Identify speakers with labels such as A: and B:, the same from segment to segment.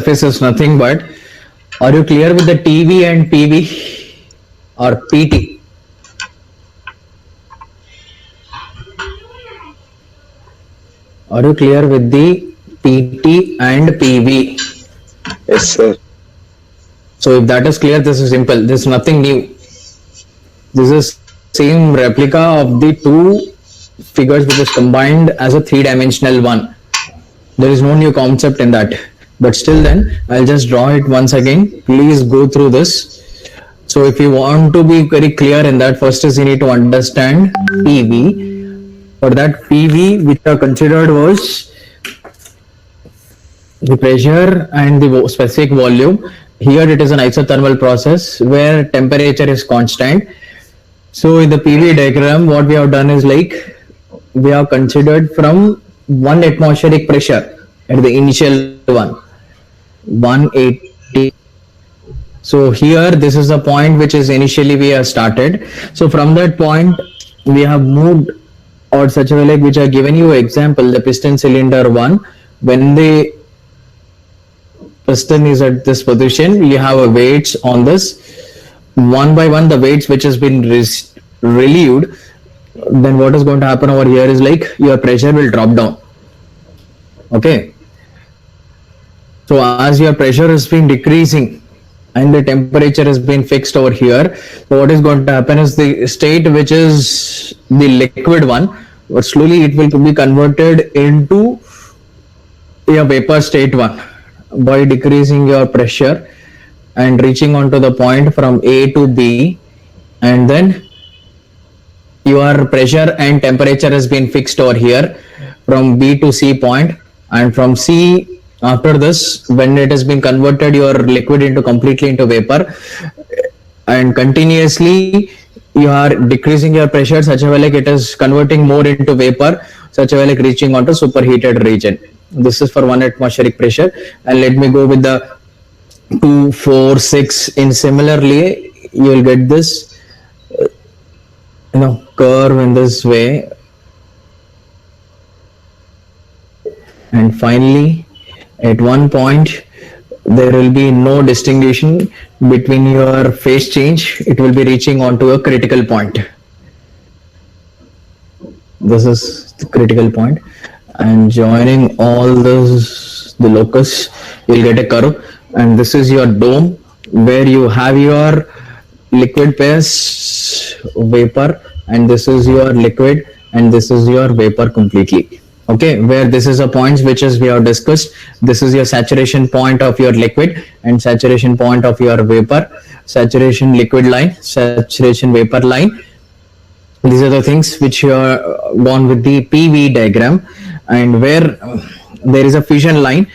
A: surface is nothing but, are you clear with the TV and PV or PT? Are you clear with the PT and PV?
B: Yes, sir.
A: So if that is clear, this is simple. This is nothing new. This is same replica of the two figures which is combined as a three-dimensional one. There is no new concept in that. But still then, I'll just draw it once again. Please go through this. So if you want to be very clear in that, first is you need to understand PV. For that PV, which are considered was the pressure and the specific volume. Here it is an isothermal process where temperature is constant. So in the PV diagram, what we have done is like we have considered from 1 atmospheric pressure at the initial one, 180. So here this is the point which is initially we have started. So from that point we have moved, or such a way like which I given you example, the piston cylinder one, when the piston is at this position, you have a weights on this. One by one, the weights which has been relieved, then what is going to happen over here is like your pressure will drop down. Okay. So as your pressure has been decreasing and the temperature has been fixed over here, so what is going to happen is the state which is the liquid one, but slowly it will be converted into a vapor state one by decreasing your pressure and reaching on to the point from A to B, and then your pressure and temperature has been fixed over here from B to C point, and from C, after this, when it has been converted your liquid into completely into vapor, and continuously you are decreasing your pressure such a way like it is converting more into vapor, such a way like reaching onto superheated region. This is for 1 atmospheric pressure. And let me go with the 2, 4, 6. In similarly, you will get this curve in this way. And finally, at one point, there will be no distinction between your phase change. It will be reaching onto a critical point. This is the critical point. And joining all the locus, you'll get a curve. And this is your dome where you have your liquid phase, vapor, and this is your liquid, and this is your vapor completely. Okay, where this is a point which is we have discussed. This is your saturation point of your liquid and saturation point of your vapor, saturation liquid line, saturation vapor line. These are the things which you are gone with the PV diagram, and where there is a fusion line,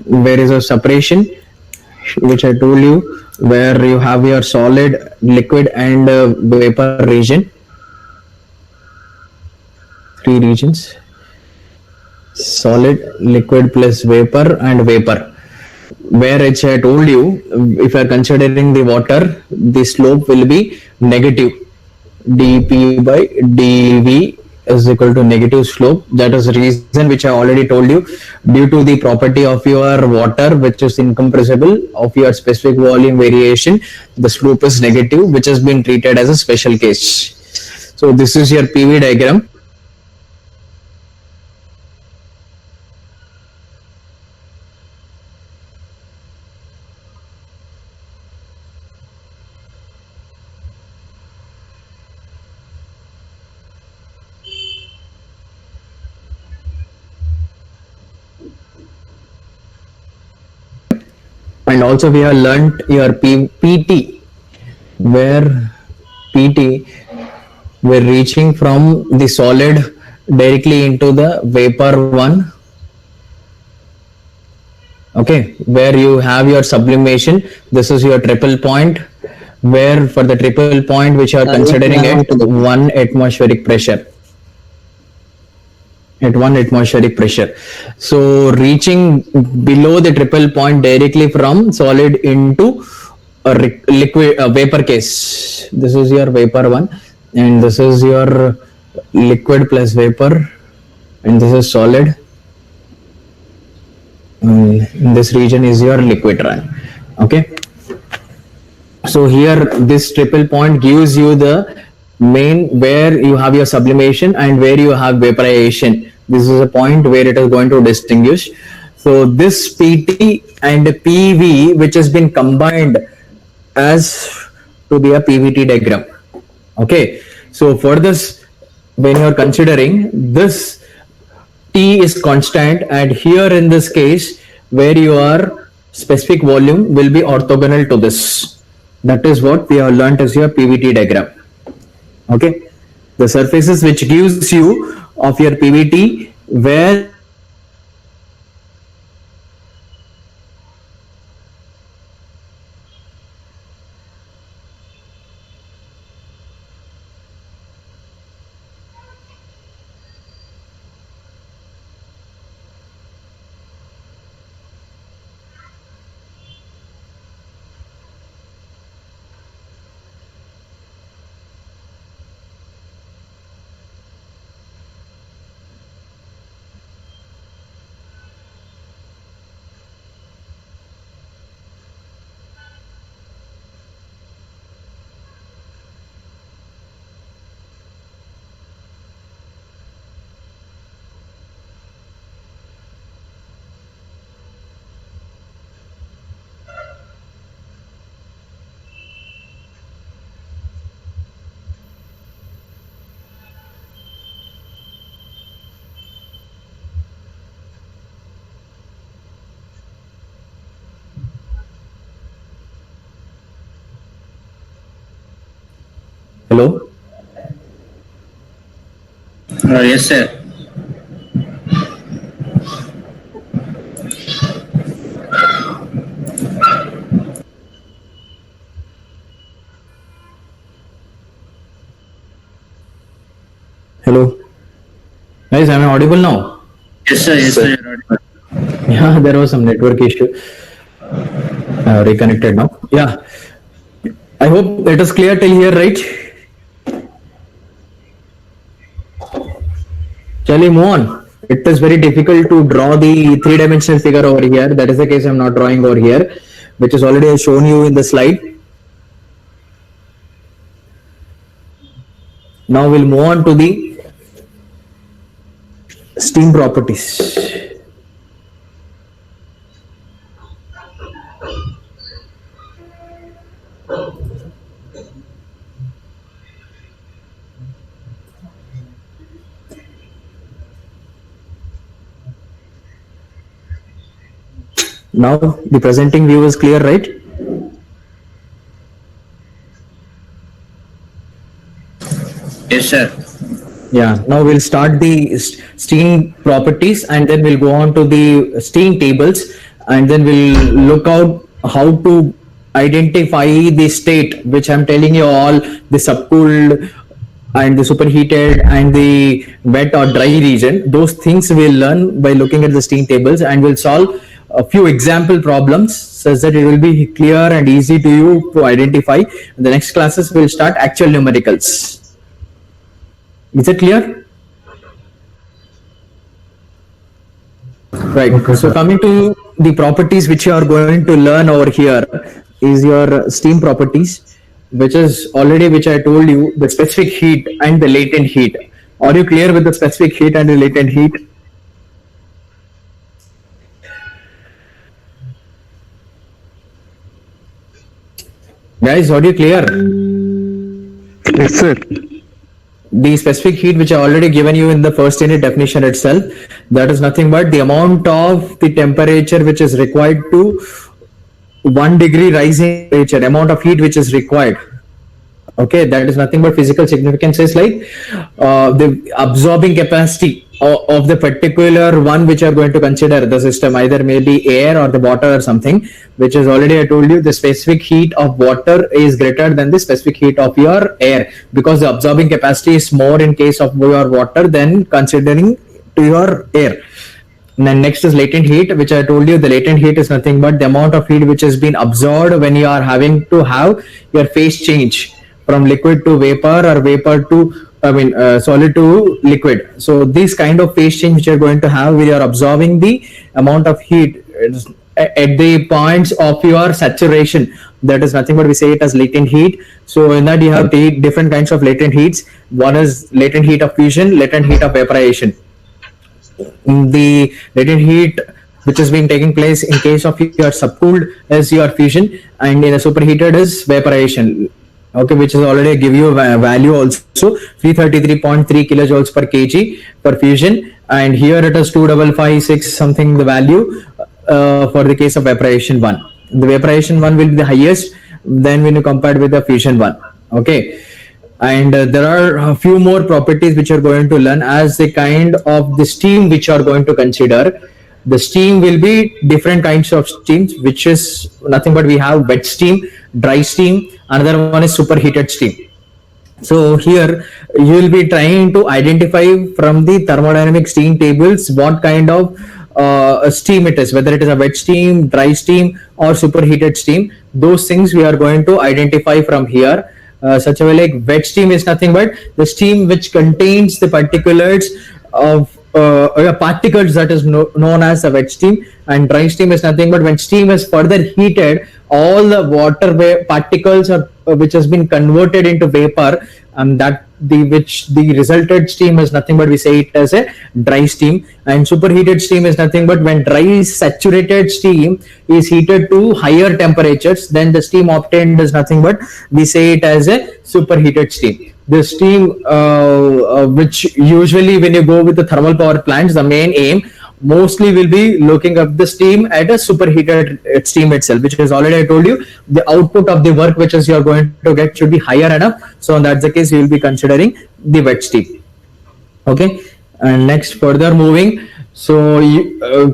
A: there is a separation, which I told you, where you have your solid, liquid, and vapor region. 3 regions: solid, liquid plus vapor and vapor. Where which I told you, if you are considering the water, the slope will be negative. dP by dV is equal to negative slope. That is the reason which I already told you. Due to the property of your water, which is incompressible, of your specific volume variation, the slope is negative, which has been treated as a special case. So this is your PV diagram. And also we have learnt your PT, where PT we're reaching from the solid directly into the vapor one. Okay, where you have your sublimation. This is your triple point, where for the triple point which you are considering at 1 atmospheric pressure. At 1 atmospheric pressure. So reaching below the triple point directly from solid into a liquid vapor case. This is your vapor one, and this is your liquid plus vapor, and this is solid. in this region is your liquid run. Okay, so here this triple point gives you the main where you have your sublimation and where you have vaporization. This is a point where it is going to distinguish. So this PT and PV which has been combined as to be a PVT diagram. Okay, so for this, when you are considering this, T is constant, and here in this case where your specific volume will be orthogonal to this. That is what we have learnt as your PVT diagram. Okay, the surfaces which gives you of your PVT where hello.
B: Yes, sir.
A: Hello. Guys, am I audible now?
B: Yes, sir. Yes, sir. You're audible.
A: Yeah, there was some network issue. Reconnected now. Yeah. I hope it is clear till here, right? Shall we move on? It is very difficult to draw the three-dimensional figure over here. That is the case I'm not drawing over here, which is already shown you in the slide. Now we'll move on to the steam properties. Now the presenting view is clear, right?
B: Yes, sir.
A: Yeah, now we'll start the steam properties and then we'll go on to the steam tables and then we'll look out how to identify the state, which I'm telling you all, the subcooled and the superheated and the wet or dry region. Those things we'll learn by looking at the steam tables, and we'll solve a few example problems such that it will be clear and easy to you to identify. In the next classes we'll start actual numericals. Is it clear? Right. Okay, so coming to the properties which you are going to learn over here is your steam properties, which is already, which I told you, the specific heat and the latent heat. Are you clear with the specific heat and the latent heat? Guys, are you clear?
C: Yes, sir.
A: The specific heat which I already given you in the first unit definition itself, that is nothing but the amount of the temperature which is required to 1 degree rising temperature, amount of heat which is required. Okay, that is nothing but physical significance is like the absorbing capacity of the particular one which you are going to consider the system, either maybe air or the water or something, which is already I told you the specific heat of water is greater than the specific heat of your air, because the absorbing capacity is more in case of your water than considering to your air. And then next is latent heat, which I told you the latent heat is nothing but the amount of heat which has been absorbed when you are having to have your phase change from liquid to vapor or vapor to solid to liquid. So this kind of phase change which you're going to have, we are absorbing the amount of heat at the points of your saturation. That is nothing but we say it as latent heat. So in that you have different kinds of latent heats. One is latent heat of fusion, latent heat of vaporization. The latent heat which is being taking place in case of your subcooled is your fusion, and in a superheated is vaporization. Okay, which is already give you a value also 333.3 kilojoules per kg for fusion, and here it is 2556 something the value for the case of vaporization one. The vaporization one will be the highest then when you compare with the fusion one. Okay, and there are a few more properties which are going to learn as the kind of the steam which are going to consider. The steam will be different kinds of steams, which is nothing but we have wet steam, dry steam, another one is superheated steam. So here you will be trying to identify from the thermodynamic steam tables what kind of steam it is, whether it is a wet steam, dry steam or superheated steam. Those things we are going to identify from here. Such a way like wet steam is nothing but the steam which contains the particulates of particles, that is known as a wet steam, and dry steam is nothing but when steam is further heated, all the water particles are which has been converted into vapor, and that the resulted steam is nothing but we say it as a dry steam. And superheated steam is nothing but when dry saturated steam is heated to higher temperatures, then the steam obtained is nothing but we say it as a superheated steam. The steam which usually when you go with the thermal power plants, the main aim mostly will be looking up the steam at a superheated steam itself, which is already I told you the output of the work which is you are going to get should be higher enough. So in that's the case you will be considering the wet steam. Okay, and next further moving, so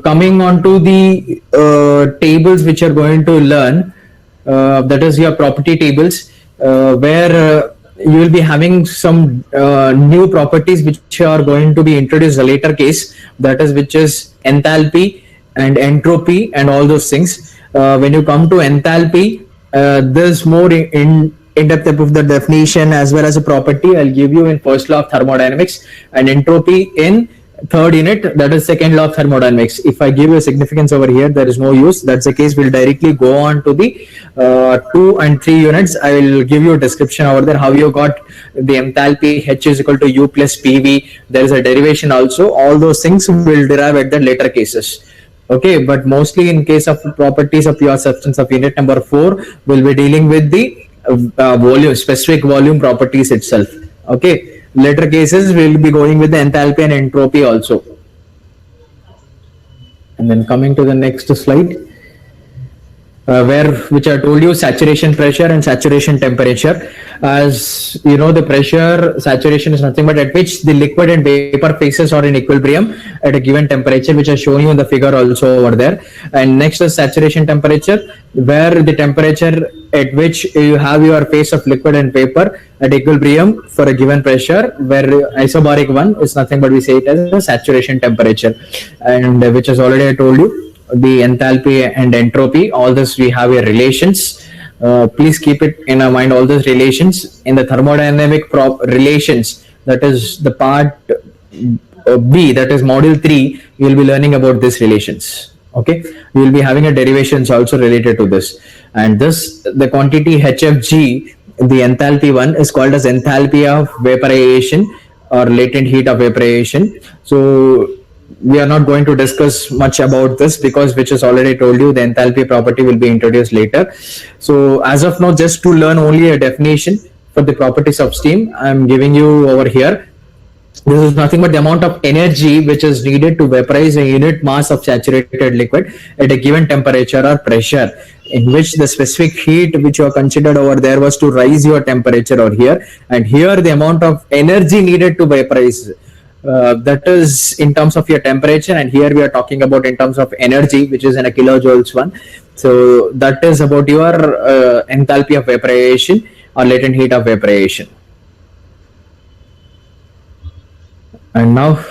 A: coming on to the tables which you are going to learn, that is your property tables, where you will be having some new properties which are going to be introduced a later case, that is which is enthalpy and entropy and all those things. When you come to enthalpy, there's more in-depth of the definition as well as a property I'll give you in first law of thermodynamics, and entropy in third unit, that is second law of thermodynamics. If I give you a significance over here, there is no use. That's the case. We'll directly go on to the 2 and 3 units. I will give you a description over there how you got the enthalpy H is equal to U plus PV. There is a derivation also. All those things will derive at the later cases. Okay, but mostly in case of properties of pure substance of unit number 4, we'll be dealing with the volume, specific volume properties itself. Okay. Later cases we'll be going with the enthalpy and entropy also. And then coming to the next slide, which I told you saturation pressure and saturation temperature. As you know, the pressure saturation is nothing but at which the liquid and vapor phases are in equilibrium at a given temperature, which I shown you in the figure also over there. And next is saturation temperature, where the temperature at which you have your phase of liquid and vapor at equilibrium for a given pressure, where isobaric one is nothing but we say it as a saturation temperature, and which is already I told you the enthalpy and entropy, all this we have a relations. Please keep it in our mind, all those relations in the thermodynamic relations, that is the part B, that is module 3, you will be learning about these relations. Okay, you will be having a derivations also related to this, and this the quantity HFG, the enthalpy one, is called as enthalpy of vaporization or latent heat of vaporization. So we are not going to discuss much about this because which is already told you the enthalpy property will be introduced later. So as of now, just to learn only a definition for the properties of steam, I am giving you over here. This is nothing but the amount of energy which is needed to vaporize a unit mass of saturated liquid at a given temperature or pressure, in which the specific heat which you are considered over there was to rise your temperature over here, and here the amount of energy needed to vaporize, that is in terms of your temperature, and here we are talking about in terms of energy, which is in a kilojoules one. So that is about your enthalpy of vaporization or latent heat of vaporization. And now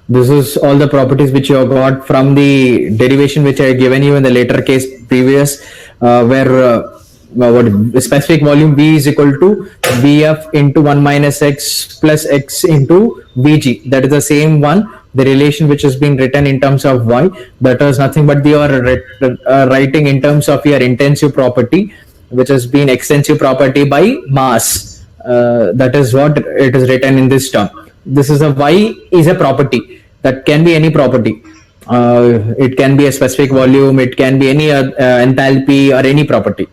A: this is all the properties which you have got from the derivation which I have given you in the later case previous, where what specific volume V is equal to Vf into 1 minus x plus x into Vg. That is the same one the relation which has been written in terms of y, that is nothing but you are writing in terms of your intensive property, which has been extensive property by mass. That is what it is written in this term. This is a y is a property that can be any property. It can be a specific volume, it can be any enthalpy or any property.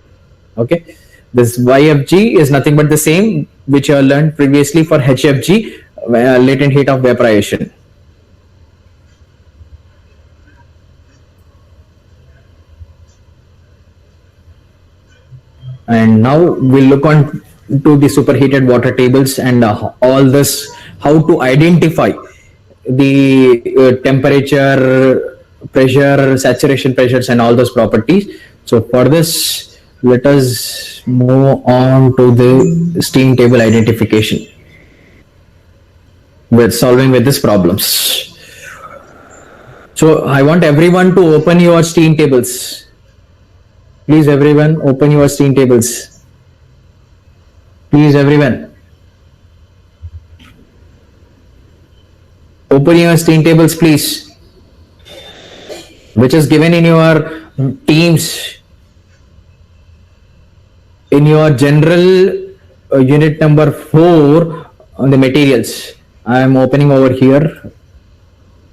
A: Okay, this YFG is nothing but the same which you have learned previously for HFG, latent heat of vaporization. And now we'll look on to the superheated water tables and all this, how to identify the temperature, pressure, saturation pressures and all those properties. So for this, let us move on to the steam table identification with solving with these problems. So I want everyone to open your steam tables. Please everyone open your steam tables. Please everyone. Open your steam tables please. Which is given in your teams. In your general unit number 4 on the materials. I am opening over here.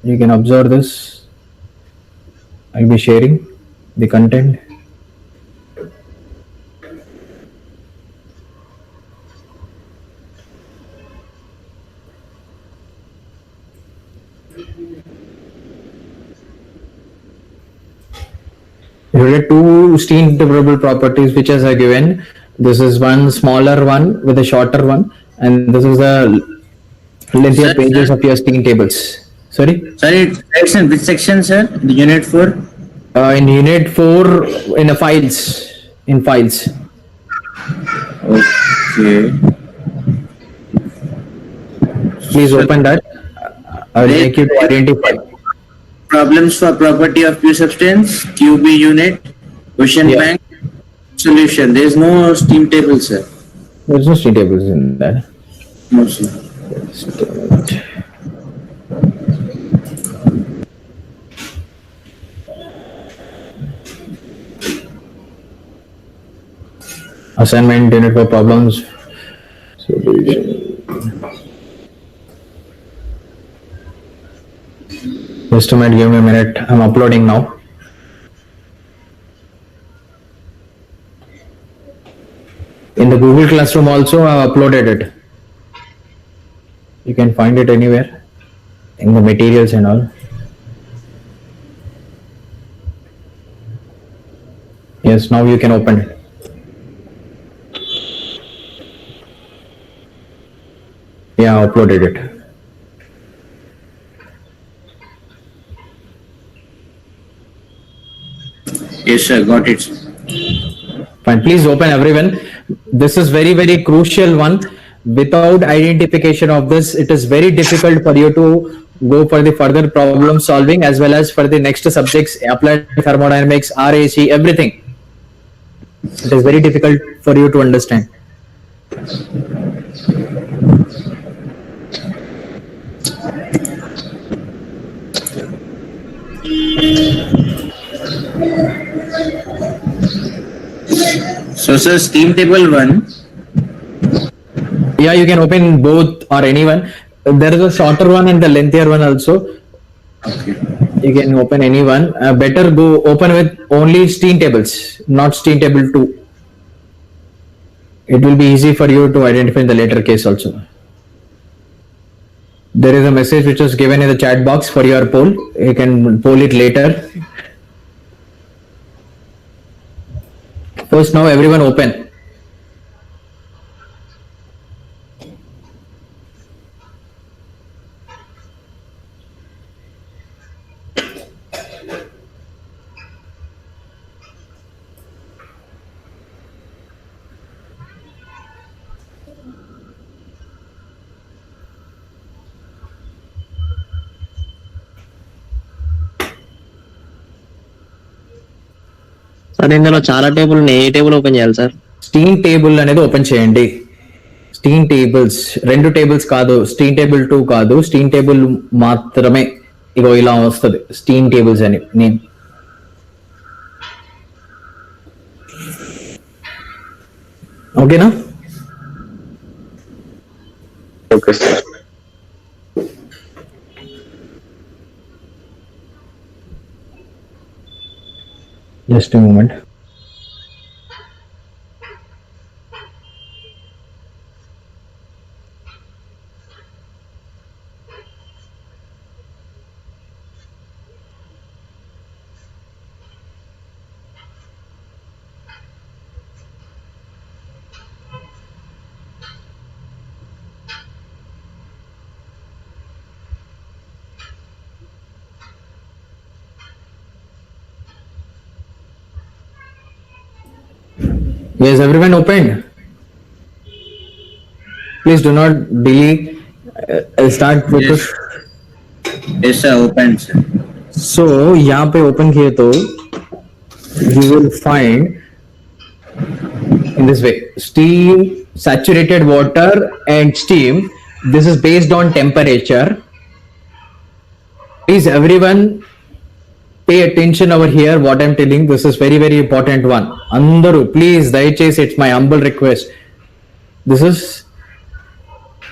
A: You can observe this. I'll be sharing the content. There are two steam interpretable properties which are given. This is one smaller one with a shorter one, and this is the lengthier pages of your steam tables. Sorry?
B: Sorry, section, which section, sir? The unit 4?
A: In unit 4, in the files. In files.
B: Okay.
A: Please open that. I will make you to identify.
B: Problems for property of pure substance, QB unit, question
A: Yeah.
B: bank, solution. There is no steam table, sir.
A: There's no steam tables in that.
B: No, sir.
A: Assignment unit for problems. Solution. Just a minute, give me a minute. I'm uploading now. In the Google Classroom also, I've uploaded it. You can find it anywhere in the materials and all. Yes, now you can open it. Yeah, I uploaded it.
B: Yes, sir. Got it.
A: Fine. Please open everyone. This is very, very crucial one. Without identification of this, it is very difficult for you to go for the further problem solving as well as for the next subjects, applied thermodynamics, RAC, everything. It is very difficult for you to understand.
B: So, sir, steam table 1.
A: Yeah, you can open both or anyone. There is a shorter one and the lengthier one also.
B: Okay.
A: You can open any one. Better go open with only steam tables, not steam table 2. It will be easy for you to identify in the later case also. There is a message which was given in the chat box for your poll. You can poll it later. First, now everyone open.
D: Sir ఇందులో చాలా table ఉన్నాయి. ఏ table open చేయాలి sir?
A: Steam table అనేది open చేయండి. Steam tables 2 tables కాదు, steam table 2 కాదు, steam table మాత్రమే. ఇగో ఇలా వస్తుంది స్టీమ్ టేబుల్స్ అని నేమ్. ఓకేనా?
C: Okay, sir.
A: Just a moment. Yes, everyone opened. Please do not delete. I'll start with
B: Yes. Yes, sir. Open, sir.
A: So यहाँ पे open किए तो you will find in this way steam, saturated water and steam. This is based on temperature. Please everyone pay attention over here what I'm telling. This is very important one. Andaru please dayachesi, it's my humble request. This is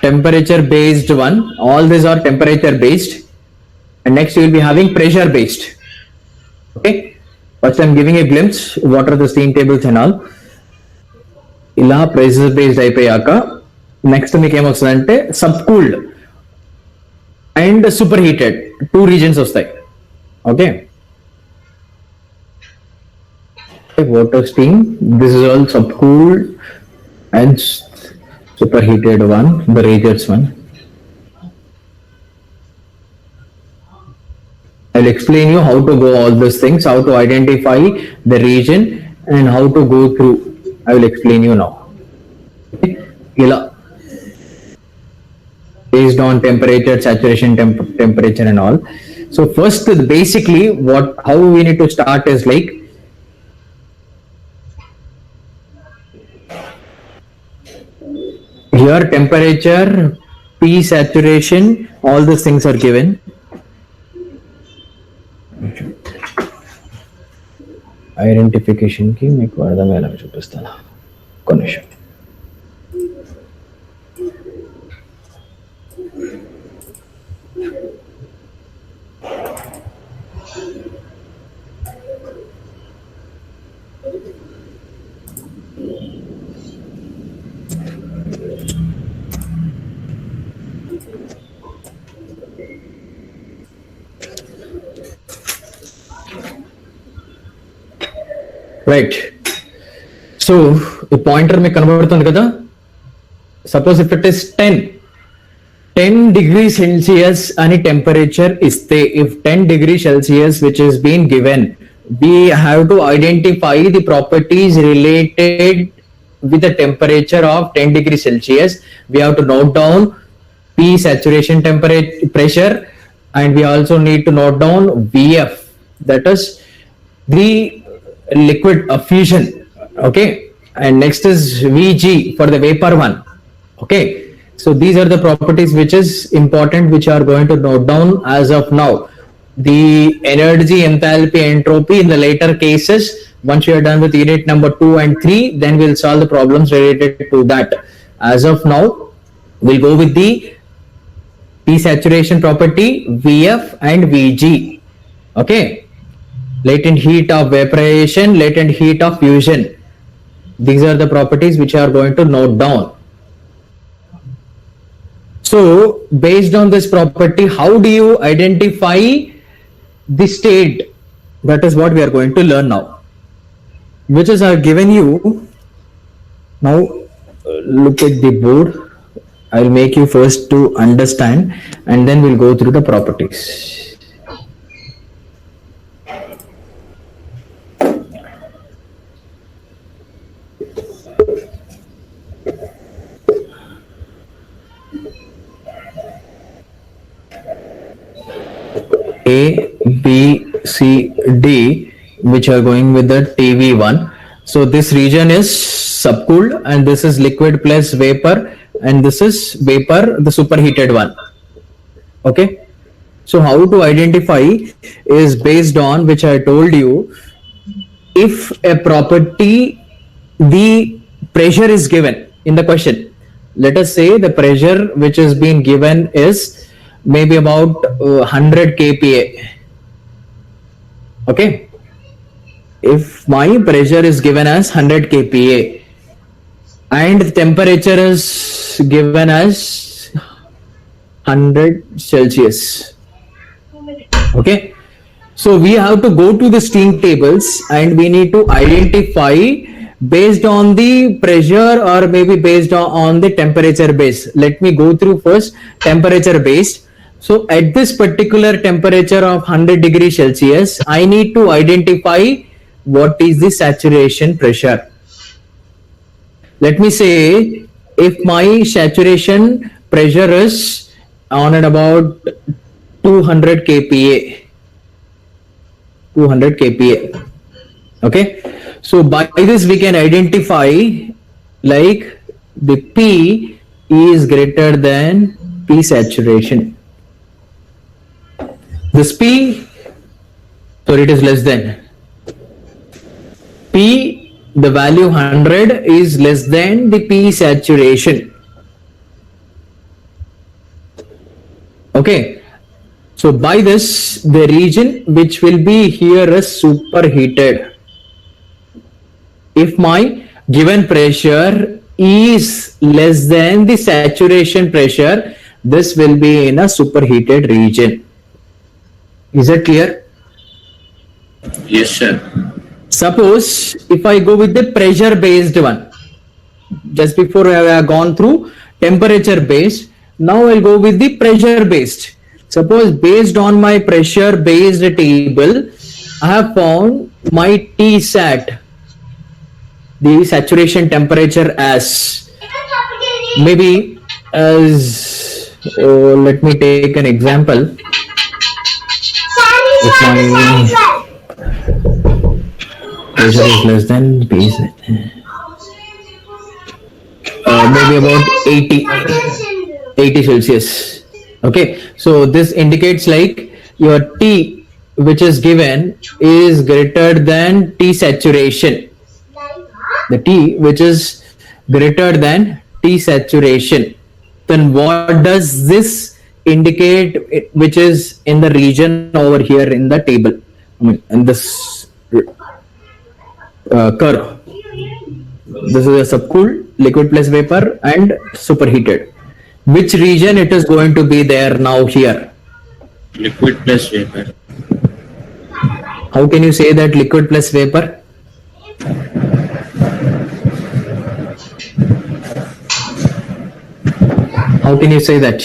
A: temperature based one. All these are temperature based, and next we will be having pressure based. Okay, first I'm giving a glimpse what are the steam tables and all. ఇలా pressure based అయిపోయాక next మీకు ఏమొస్తుందంటే subcooled and superheated two regions వస్తాయి. Okay, water steam, this is all subcooled and superheated one, the ragers one. I'll explain you how to go all these things, how to identify the region and how to go through. I will explain you now. Okay? Based on temperature, saturation temperature and all. So first basically how we need to start is like here temperature, P saturation, all these things are given. Identification की మీకు అర్థమయ్యేలా చూపిస్తాను కొన్ని నిమిషం. Right, so ఈ pointer మీకు కనబడుతుంది కదా. Suppose if it is 10 degrees Celsius అని టెంపరేచర్ ఇస్తే, if 10 degrees Celsius which is been given, we have to identify the properties related with the temperature of 10 degrees Celsius. We have to note down P saturation temperature pressure, and we also need to note down VF, that is the liquid fusion. Okay, and next is VG for the vapor one. Okay, so these are the properties which is important, which are going to note down as of now. The energy, enthalpy, entropy in the later cases, once we are done with unit number 2 and 3, then we'll solve the problems related to that. As of now, we'll go with the P saturation property, VF and VG. Okay, latent heat of vaporization, latent heat of fusion. These are the properties which are going to note down. So based on this property, how do you identify the state? That is what we are going to learn now, which is I have given you. Now look at the board. I will make you first to understand, and then we'll go through the properties. A, B, C, D, which are going with the TV1. So this region is subcooled, and this is liquid plus vapor, and this is vapor, the superheated one. Okay, So how to identify is based on which I told you. If a property, the pressure is given in the question. Let us say the pressure which is being given is maybe about 100 kPa. Okay. If my pressure is given as 100 kPa and the temperature is given as 100 Celsius. Okay. So we have to go to the steam tables and we need to identify based on the pressure or maybe based on the temperature base. Let me go through first temperature based. So at this particular temperature of 100 degrees Celsius, I need to identify what is the saturation pressure. Let me say if my saturation pressure is on and about 200 kPa. 200 kPa. Okay. So by this we can identify like the P is greater than P saturation. This P, sorry, it is less than. P, the value 100 is less than the P saturation. Okay. So by this, the region which will be here is superheated. If my given pressure is less than the saturation pressure, this will be in a superheated region. Is that clear?
B: Yes, sir.
A: Suppose if I go with the pressure based one, just before I have gone through temperature based, now I'll go with the pressure based. Suppose based on my pressure based table, I have found my Tsat, the saturation temperature as maybe as let me take an example. If my pressure is less than base, maybe about 80 Celsius. Okay, so this indicates like your T which is given is greater than T saturation. The T which is greater than T saturation. Then what does this indicate, which is in the region over here in the table, I mean in this curve? This is a subcooled, liquid plus vapor and superheated. Which region it is going to be there now here?
B: Liquid plus vapor.
A: How can you say that liquid plus vapor? How can you say that?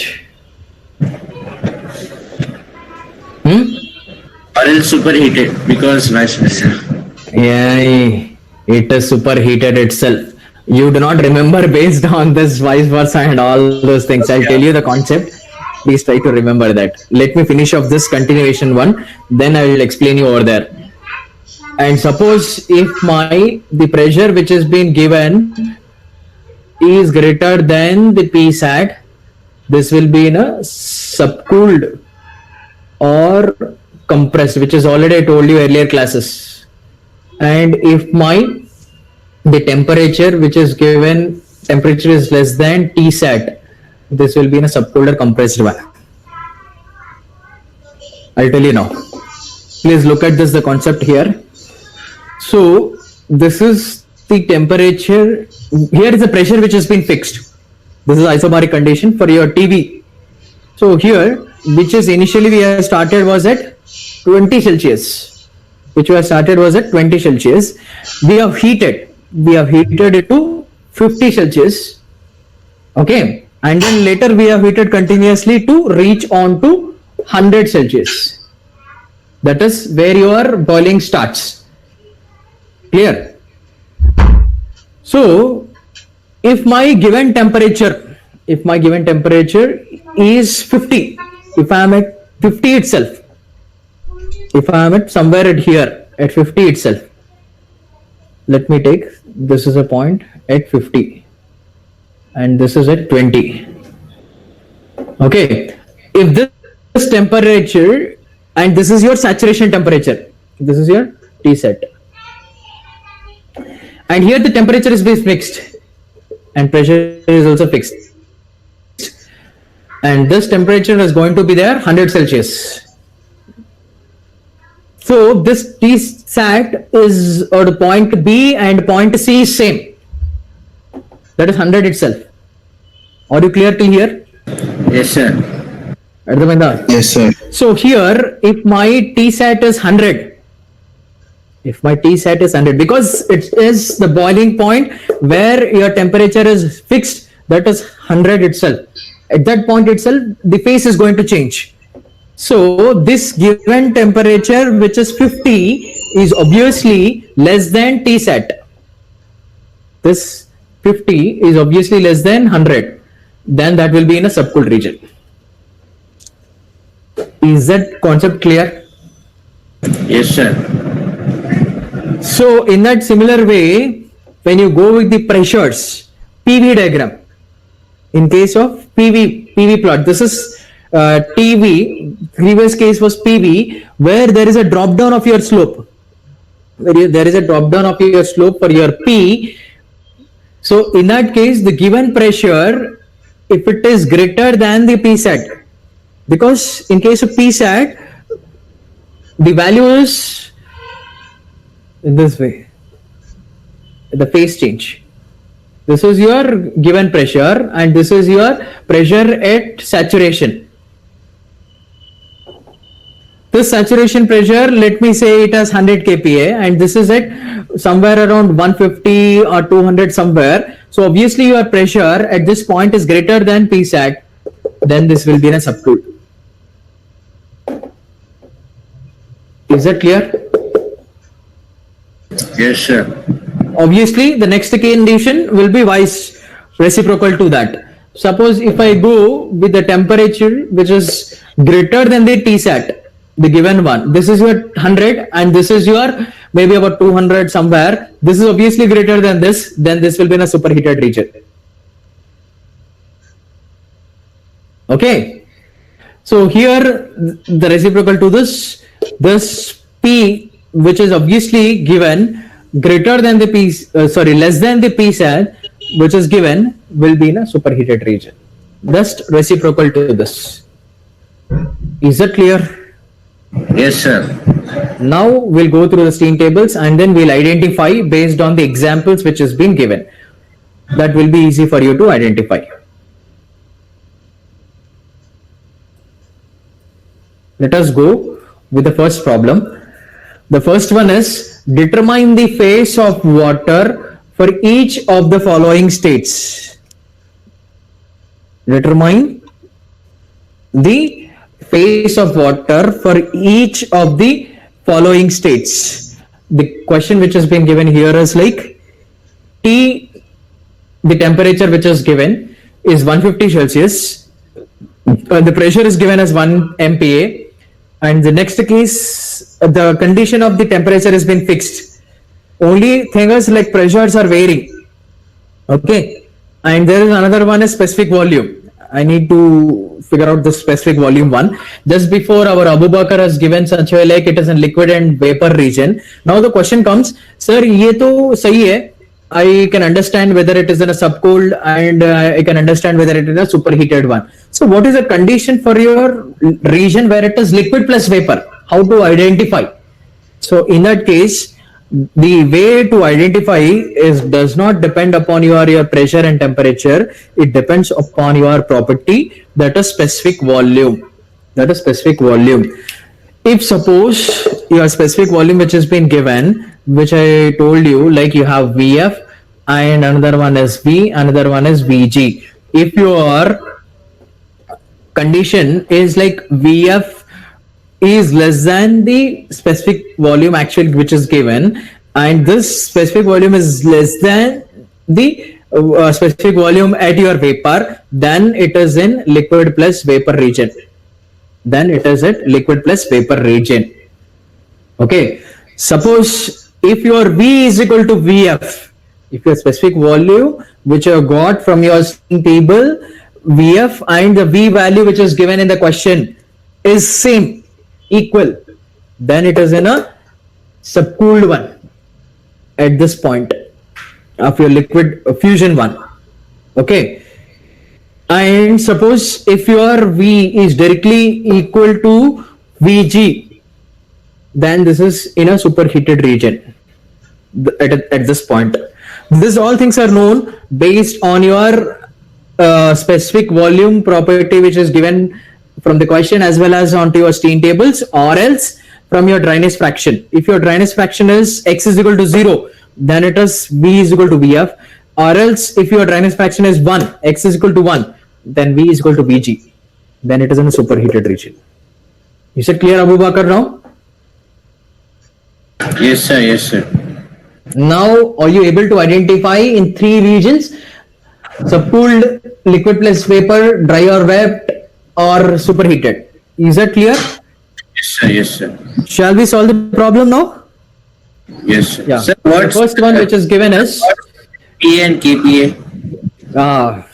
B: Or else superheated because vice versa.
A: Yeah, it is superheated itself. You do not remember based on this vice versa and all those things. I'll tell you the concept. Please try to remember that. Let me finish off this continuation one, then I will explain you over there. And suppose if the pressure which has been given is greater than the Psat, this will be in a subcooled or compressed, which is already I told you earlier classes. And if the temperature which is given, temperature is less than Tsat, this will be in a subcooled or compressed one. I'll tell you now. Please look at this, the concept here. So this is the temperature. Here is the pressure which has been fixed. This is isobaric condition for your TV. So here, which is initially we have started was at 20 Celsius. Which we have started was at 20 Celsius. We have heated it to 50 Celsius. Okay. And then later we have heated continuously to reach on to 100 Celsius. That is where your boiling starts. Clear? So if my given temperature is 50, if I am at 50 itself, if I am at somewhere at here at 50 itself, let me take, this is a point at 50 and this is at 20. Okay, if this this temperature, and this is your saturation temperature. This is your T set. And here the temperature is fixed and pressure is also fixed. And this temperature is going to be there 100 Celsius. So this T sat is, or the point B and point C is same. That is 100 itself. Are you clear till here?
B: Yes, sir.
A: Ardhamenda?
C: Yes, sir.
A: So here, if my T sat is 100, because it is the boiling point where your temperature is fixed, that is 100 itself. At that point itself, the phase is going to change. So this given temperature, which is 50, is obviously less than T sat. This 50 is obviously less than 100. Then that will be in a subcooled region. Is that concept clear?
B: Yes, sir.
A: So in that similar way, when you go with the pressures, PV diagram, in case of PV plot, this is TV, previous case was PV, where there is a drop down of your slope. There is a drop down of your slope for your P. So in that case, the given pressure, if it is greater than the P sat, because in case of P sat, the value is in this way, the phase change. This is your given pressure and this is your pressure at saturation. This saturation pressure, let me say it has 100 kPa and this is at somewhere around 150 or 200 somewhere. So obviously your pressure at this point is greater than P sat, then this will be in a subcooled. Is that clear?
B: Yes, sir.
A: Obviously the next condition will be vice reciprocal to that. Suppose if I go with the temperature which is greater than the T sat, the given one, this is your 100 and this is your maybe about 200 somewhere, this is obviously greater than this, then this will be in a superheated region. Okay, so here the reciprocal to this P, which is obviously given greater than the P, less than the P sat, which is given, will be in a superheated region. Just reciprocal to this. Is that clear?
B: Yes, sir.
A: Now we'll go through the steam tables and then we'll identify based on the examples which has been given. That will be easy for you to identify. Let us go with the first problem. The first one is determine the phase of water for each of the following states. Determine the phase of water for each of the following states. The question which has been given here is like T, the temperature which is given is 150 Celsius. The pressure is given as 1 MPa. And the next case, the condition of the temperature has been fixed. Only thing is like pressures are varying. Okay. And there is another one is specific volume. I need to figure out the specific volume one. Just before our Abu Bakr has given such a like it is in liquid and vapor region. Now the question comes, sir, ye to sahi hai. I can understand whether it is in a subcooled and I can understand whether it is a superheated one. So what is the condition for your region where it is liquid plus vapor? How to identify? So in that case, the way to identify is does not depend upon your pressure and temperature. It depends upon your property, that is specific volume. That is specific volume. If suppose your specific volume which has been given, which I told you, like you have Vf and another one is V, another one is Vg. If your condition is like Vf is less than the specific volume actually which is given, and this specific volume is less than the specific volume at your vapor, then it is in liquid plus vapor region. Then it is at liquid plus vapor region. Okay. Suppose if your V is equal to Vf, if your specific volume which you got from your table Vf and the V value which is given in the question is same, equal, then it is in a subcooled one at this point of your liquid fusion one. Okay. And suppose if your V is directly equal to Vg, then this is in a superheated region at this point. This all things are known based on your specific volume property which is given from the question as well as onto your steam tables, or else from your dryness fraction. If your dryness fraction is x is equal to 0, then it is V is equal to Vf, or else if your dryness fraction is 1, x is equal to 1, then V is equal to Vg, then it is in a superheated region. Is it clear, Abu Bakar, now?
B: Yes, sir. Yes, sir.
A: Now, are you able to identify in 3 regions: subcooled, liquid plus vapor, dry or wet, or superheated? Is that clear?
B: Yes, sir. Yes, sir.
A: Shall we solve the problem now?
B: Yes, sir.
A: Yeah.
B: Sir,
A: The
B: what's
A: first one which is given is
B: MPA and KPA?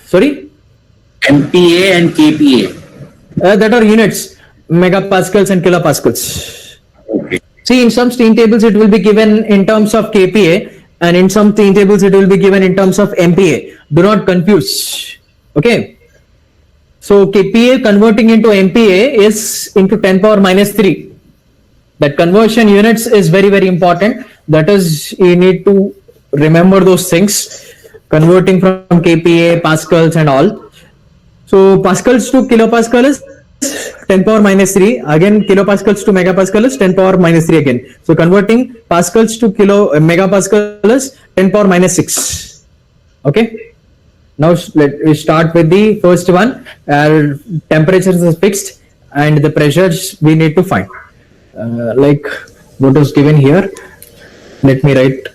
A: sorry,
B: MPA and KPA.
A: that are units, megapascals and kilopascals.
B: Okay.
A: See, in some steam tables it will be given in terms of kPa, and in some steam tables it will be given in terms of MPa. Do not confuse. Okay. So kPa converting into MPa is into 10 power minus 3. That conversion units is very, very important. That is, you need to remember those things. Converting from kPa, pascals and all. So pascals to kilopascal is 10 power minus 3. Again, kilopascals to megapascal is 10 power minus 3 again. So converting pascals to megapascal is 10 power minus 6. Okay. Now let's start with the first one. Temperatures is fixed and the pressures we need to find. Like what is given here. Let me write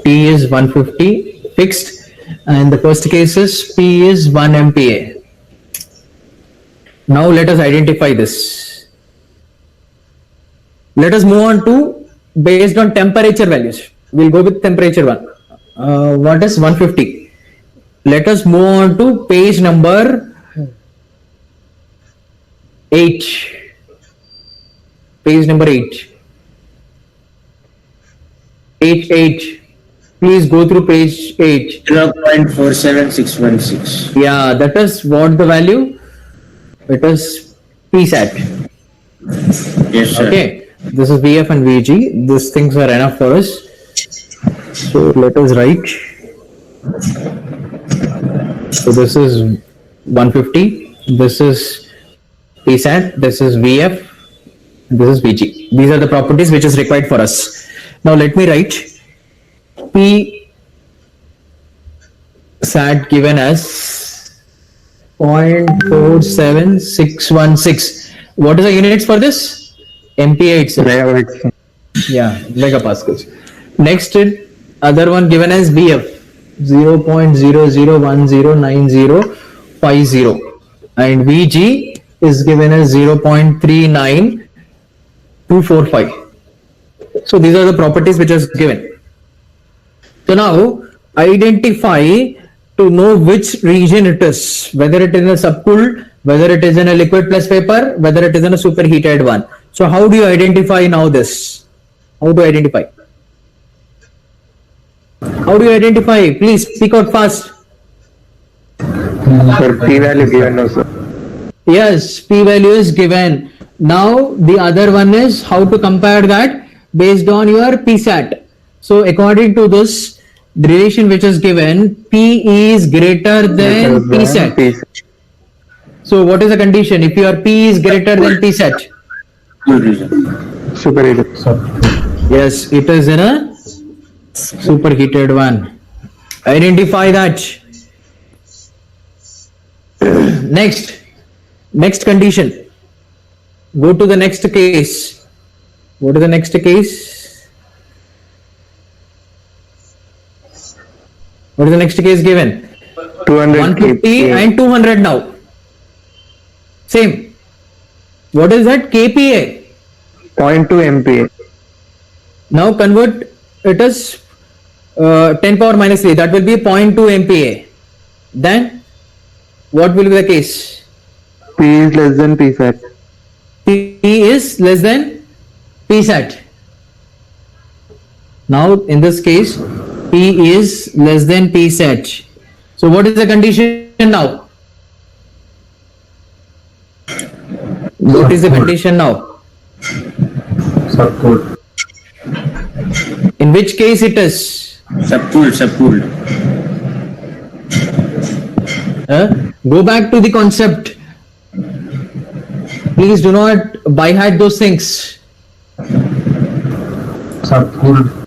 A: T is 150 fixed, and the first case is P is 1 MPa. Now let us identify this. Let us move on to based on temperature values. We'll go with temperature one. What is 150? Let us move on to page number 8. Page number 8. Page 8. Please go through page 8.
B: 0.47616.
A: Yeah, that is what the value? It is PSAT.
B: Yes, sir.
A: Okay. This is VF and VG. These things are enough for us. So let us write. So this is 150. This is PSAT. This is VF. This is VG. These are the properties which is required for us. Now let me write P SAT given as 0.47616. What is the units for this? MPa itself. Yeah, megapascals. Next, other one given as VF 0.00109050, and VG is given as 0.39245. So these are the properties which is given. So now identify to know which region it is, whether it is in a subcooled, whether it is in a liquid plus vapor, whether it is in a superheated one. So how do you identify now this? How do you identify? How do you identify? Please speak out fast.
C: Sir, P value given now, sir.
A: Yes, P value is given. Now the other one is how to compare that based on your PSAT. So according to this, the relation which is given, P is greater than PSAT. So what is the condition? If your P is greater than PSAT?
B: Good reason.
C: Superheated.
A: Yes, it is in a superheated one. Identify that. Next condition. Go to the next case. Go to the next case. What is the next case given?
C: 200
A: 150 and 200 now. Same. What is that? kPa.
C: 0.2 MPa.
A: Now convert it as 10 power minus 3. That will be 0.2 MPa. Then what will be the case?
C: P is less than PSAT.
A: is less than Psat. Now, in this case, P is less than Psat. So, what is the condition now? What is the condition now?
C: Subcooled.
A: In which case it is?
B: Subcooled.
A: Go back to the concept. Please do not by-heart those things.
C: Subcooled.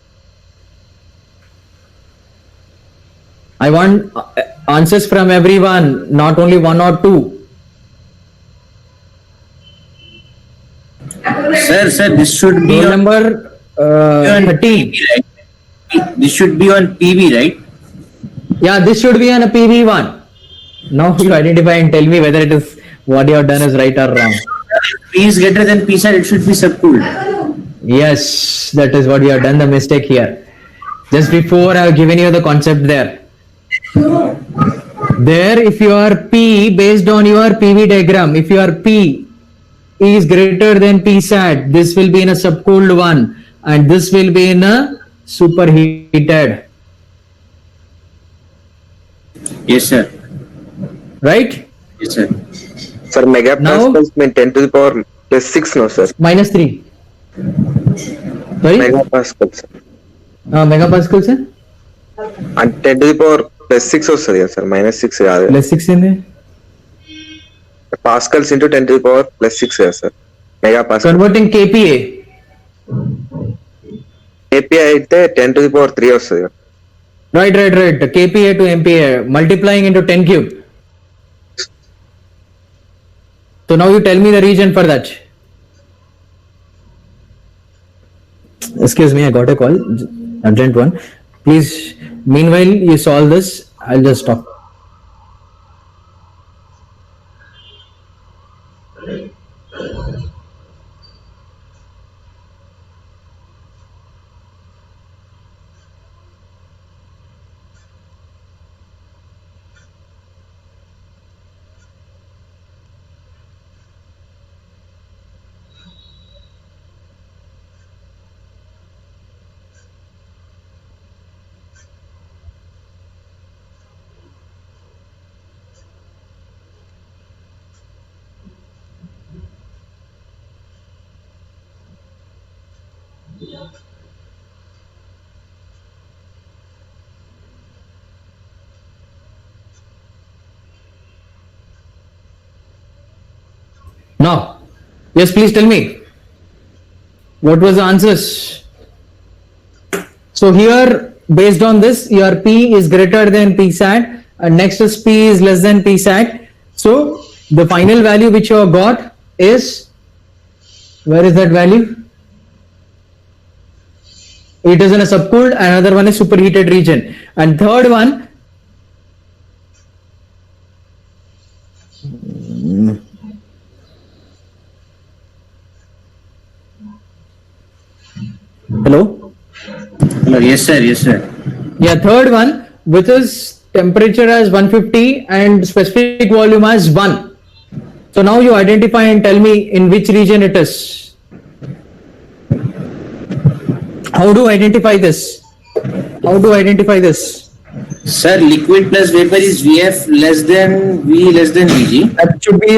A: I want answers from everyone, not only one or two.
B: Sir, this should be
A: Roll
B: on,
A: number
B: on
A: 13.
B: PV, right? This should be on PV, right?
A: Yeah, this should be on a PV1. Now you identify and tell me whether it is what you have done is right or wrong.
B: P is greater than Psat, it should be subcooled.
A: Yes, that is what you have done the mistake here. Just before I have given you the concept there. There, if your P based on your PV diagram, if your P is greater than Psat, this will be in a subcooled one and this will be in a superheated.
B: Yes, sir.
A: Right?
B: Yes, sir.
E: Sir, megapascals mean 10 to the power plus 6, no, sir.
A: Minus 3. Sorry?
E: Megapascals.
A: Megapascal sir?
E: And 10 to the power plus 6 వస్తుంది కదా sir minus 6 కాదు
A: Plus 6 in there.
E: Pascal's into 10 to the power plus 6 కదా sir mega pascal
A: Converting KPA.
E: API అయితే 10 to the power 3 వస్తుంది కదా.
A: Right. KPA to MPA. Multiplying into 10 cube. So now you tell me the region for that. Excuse me, I got a call. Urgent one. Please, meanwhile you solve this. I'll just stop. Now, yes, please tell me. What was the answers? So here, based on this, your P is greater than Psat, and next is P is less than Psat. So the final value which you have got is, where is that value? It is in a subcooled, another one is superheated region, and third one. Hello?
B: Hello. Yes, sir.
A: Yeah, third one, which is temperature as 150 and specific volume as 1. So now you identify and tell me in which region it is. How do I identify this?
B: Sir, liquid plus vapor is VF less than V less than VG.
A: That should be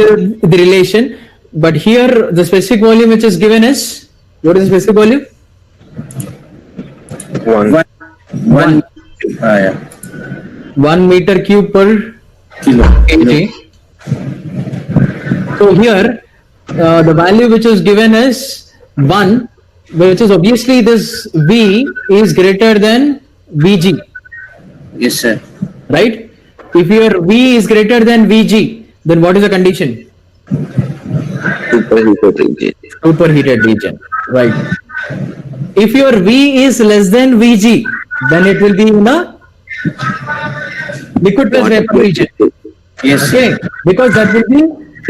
A: the relation. But here, the specific volume which is given is, what is the specific volume?
E: 1
B: Yeah.
A: 1 meter cube per
B: Kilo.
A: kg. So here, the value which is given is 1, which is obviously this V is greater than VG,
B: Yes, sir.
A: right? If your V is greater than VG, then what is the condition? Superheated region, right? If your V is less than VG, then it will be in a liquid plus vapor region.
B: Yes,
A: Okay, because that will be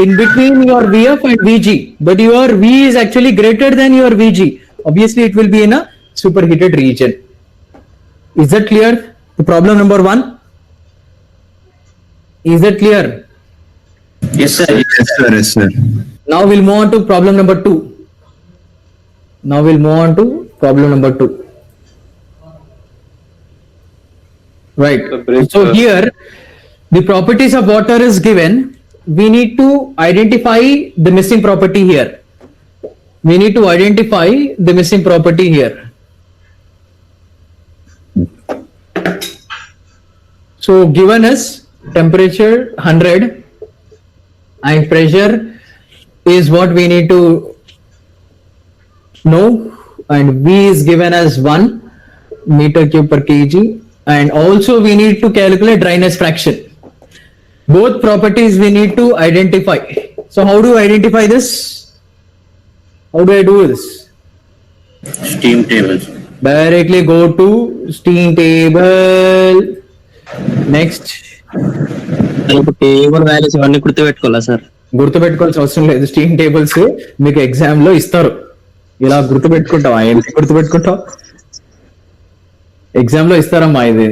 A: in between your VF and VG, but your V is actually greater than your VG. Obviously, it will be in a superheated region. Is that clear? The problem number 1? Is that clear?
B: Yes, sir.
F: Yes, sir. Yes, sir.
A: Now we'll move on to problem number 2. Now we'll move on to problem number 2. Right. So here, the properties of water is given. We need to identify the missing property here. We need to identify the missing property here. So given is temperature 100 and pressure is what we need to know, and V is given as 1 meter cube per kg, and also we need to calculate dryness fraction. Both properties we need to identify. So how do I identify this? How do I do this?
B: Steam tables.
A: Directly go to steam table. Next.
D: Table values ఇవన్నీ గుర్తుపెట్టుకోవాలా sir?
A: గుర్తుపెట్టుకోవాల్సిన అవసరం లేదు. Steam tables మీకు exam లో ఇస్తారు. ఇలా గుర్తుపెట్టుకుంటావా? ఏంటి గుర్తుపెట్టుకుంటావు? Exam లో ఇస్తారమ్మా ఇది.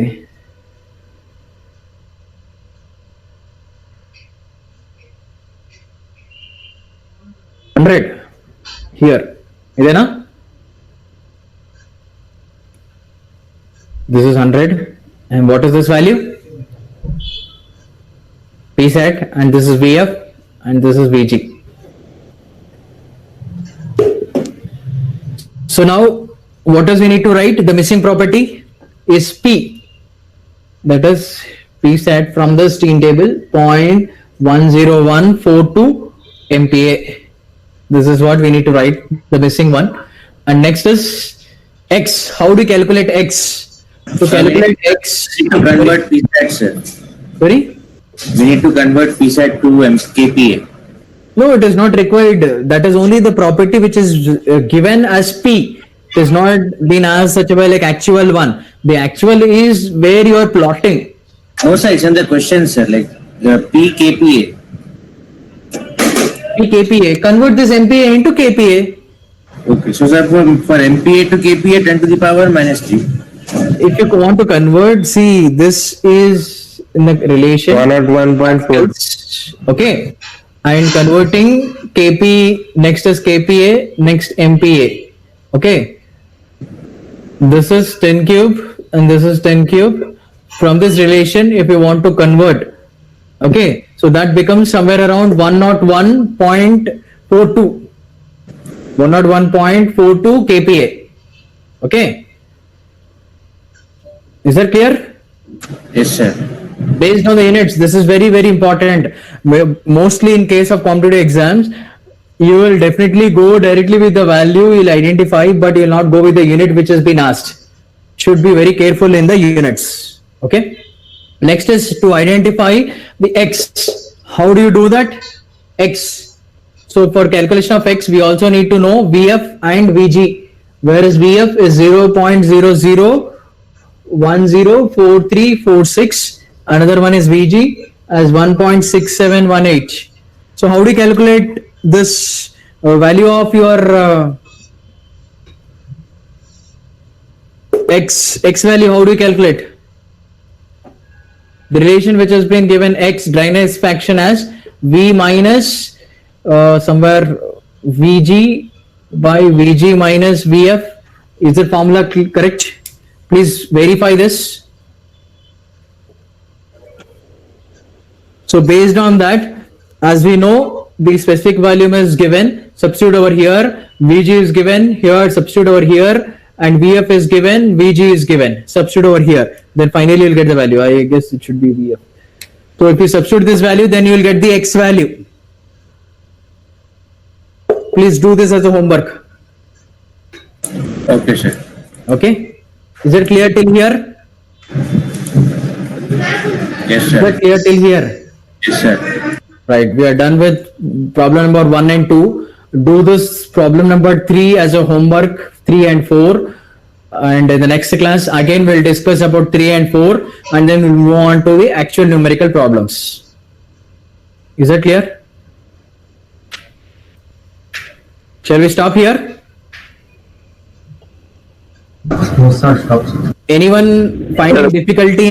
A: హండ్రెడ్ హియర్ ఇదేనా? This is 100 and what is this value? Psat, and this is Vf and this is Vg. So now what does we need to write? The missing property is P, that is Psat from the steam table 0.10142 MPa. This is what we need to write, the missing one. And next is X. How do you calculate X? To calculate X,
B: To convert PSAT, sir.
A: sorry?
B: We need to convert PSAT to kPa.
A: No, it is not required. That is only the property which is given as P. It is not been as such a way like actual one. The actual is where you are plotting.
B: No, sir, it's in the question, sir. Like P kPa.
A: P KPA. Convert this MPa into KPA.
B: Okay, so sir, for MPa to kPa, 10 to the power minus 3.
A: If you want to convert, see, this is in the relation.
C: 101.4.
A: Okay. And converting KP, next is KPA, next MPA. Okay. This is 10 cube and this is 10 cube. From this relation, if you want to convert, okay, so that becomes somewhere around 101.42. 101.42 KPA. Okay. Is that clear?
B: Yes, sir.
A: Based on the units, this is very, very important. Mostly in case of competitive exams, you will definitely go directly with the value you'll identify, but you'll not go with the unit which has been asked. Should be very careful in the units. Okay. Next is to identify the X. How do you do that? X. So for calculation of X, we also need to know VF and VG, whereas VF is 0.00104346. Another one is VG as 1.6718. So how do you calculate this value of your X value? How do you calculate? The relation which has been given X dryness fraction as V minus somewhere VG by VG minus VF. Is the formula correct? Please verify this. So based on that, as we know, the specific volume is given, substitute over here, VG is given here, substitute over here, and VF is given, VG is given, substitute over here. Then finally you'll get the value. I guess it should be VF. So if you substitute this value, then you will get the X value. Please do this as a homework.
B: Okay, sir.
A: Okay. Is it clear till here?
B: Yes,
A: Is
B: sir.
A: it clear till here?
B: Yes, sir.
A: Right, we are done with problem number 1 and 2. Do this problem number 3 as a homework, 3 and 4. And in the next class, again, we'll discuss about 3 and 4, and then we'll move on to the actual numerical problems. Is that clear? Shall we stop here? Anyone finding difficulty